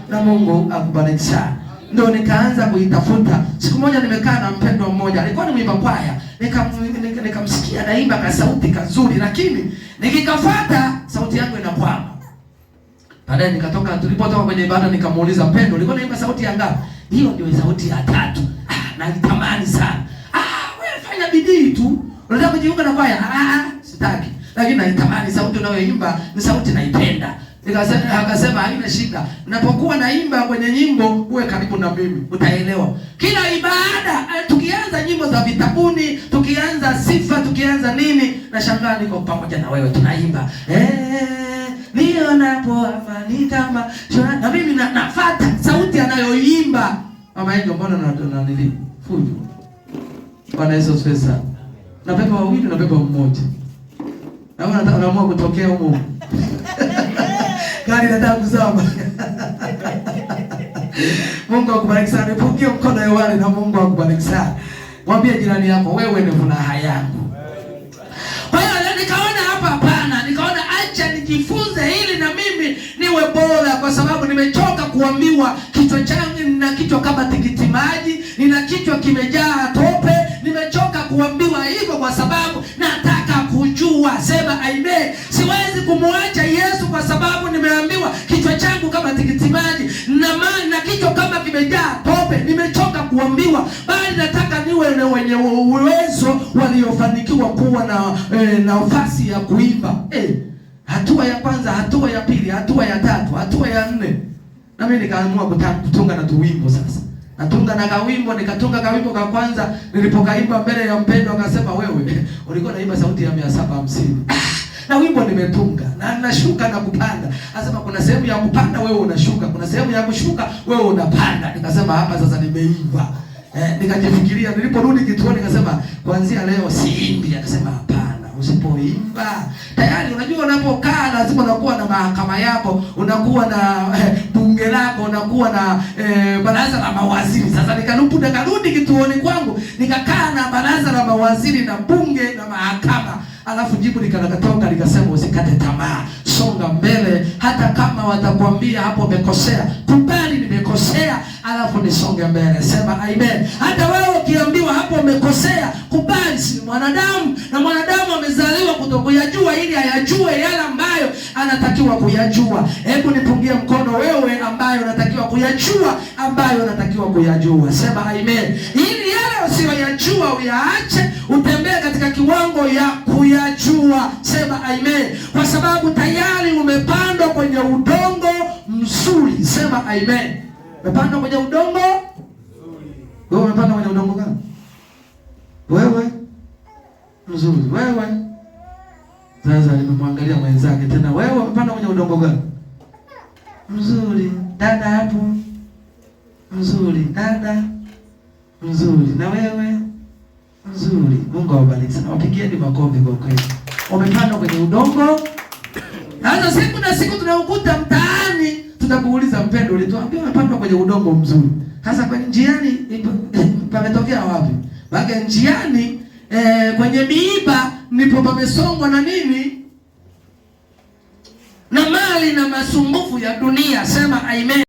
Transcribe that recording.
na Mungu akubariki sana. Ndio nikaanza kuitafuta. Siku moja nimekaa na mpendwa mmoja, alikuwa ni mwimba kwaya. Nikamsikia naimba kwa sauti kazuri, lakini nikikafuata sauti yangu inakwama. Baadaye nikatoka, tulipotoka kwenye ibada nikamuuliza, Mpendo, ulikuwa unaimba sauti ya ngapi? Hiyo ndio sauti ya 3. Nalitamani sana. Wewe fanya bidii tu. Unataka kujiunga na kwaya? Sitaki. Lakini naitamani sauti unayoimba ni sauti naipenda. Akasema haina shida. Unapokuwa naimba kwenye nyimbo uwe karibu na mimi, utaelewa. Kila ibada tukianza nyimbo za vitabuni, tukianza sifa, tukianza nini, nashangaa niko pamoja na wewe tunaimba. Nionapo amani kama na mimi nafuata sauti anayoimba. Mama yangu mbona na nili fujo. Bwana Yesu asifiwe. Na beba wawili na beba mmoja. Na unaamua kutokea huko. Gari nataka kuzama. Mungu akubariki sana. Nipungie mkono hewani na Mungu akubariki sana. Mwambie jirani yako, wewe ni furaha yangu. Kwa hiyo nikaona hapa hapana, nikaona acha nijifunze ili na mimi niwe bora, kwa sababu nimechoka kuambiwa kichwa changu nina kichwa kama tikiti maji, nina kichwa kimejaa tope. Nimechoka kuambiwa hivyo kwa sababu nataka kujua. Sema amen. Siwezi kumwacha Yesu kwa sababu nimeambiwa kichwa changu kama tikiti maji na kichwa kama kimejaa tope. Nimechoka kuambiwa, bali nataka niwe na wenye uwezo waliofanikiwa kuwa na nafasi ya kuimba. Hatua ya kwanza, hatua ya pili, hatua ya tatu, hatua ya 4. Na mimi nikaamua kutunga na tuwimbo sasa. Natunga na kawimbo, nikatunga kawimbo ka kwanza, nilipokaimba mbele ya mpendwa akasema, wewe ulikuwa naimba sauti ya 750. Na wimbo nimetunga na nashuka na kupanda. Anasema kuna sehemu ya kupanda wewe unashuka, kuna sehemu ya kushuka wewe unapanda. Nikasema hapa sasa nimeimba. Nikajifikiria, niliporudi kituoni nikasema kuanzia leo siimbi. Akasema hapana, usipoimba tayari unajua unapokaa lazima unakuwa na mahakama yako, unakuwa na bunge lako, unakuwa na baraza la mawaziri. Sasa nikarudi kituoni kwangu, nikakaa na baraza la mawaziri na bunge na mahakama. Alafu jibu likatoka likasema, usikate tamaa, songa mbele. Hata kama watakwambia hapo umekosea, kubali nimekosea, alafu nisonge mbele. Sema amen. Hata wewe ukiambiwa hapo umekosea, kubali, si mwanadamu, na mwanadamu amezaliwa kutokuyajua ili ayajue yale ambayo anatakiwa kuyajua. Hebu nipungie mkono wewe ambaye unatakiwa kuyajua, ambayo unatakiwa kuyajua. Sema amen. Ili yale usiyoyajua uyaache, utembee katika kiwango ya kuyajua. Sema amen. Kwa sababu tayari umepandwa kwenye udongo mzuri. Sema amen. Umepandwa kwenye udongo mzuri. Wewe umepandwa kwenye udongo gani? Wewe mzuri. Wewe sasa nimemwangalia mwenzake tena, wewe umepandwa kwenye udongo gani? Mzuri. Dada hapo mzuri. Dada mzuri. Na wewe mzuri. Mungu awabariki sana. Wapigieni makofi kwa kweli. Umepandwa kwenye udongo. Sasa siku tunaukuta mtaani, tutakuuliza, Mpendo, ulituambia umepandwa kwenye udongo mzuri. Sasa kwenye njiani pametokea wapi? Bage njiani kwenye miiba ndipo pamesongwa na nini? Na mali na masumbufu ya dunia. Sema amen.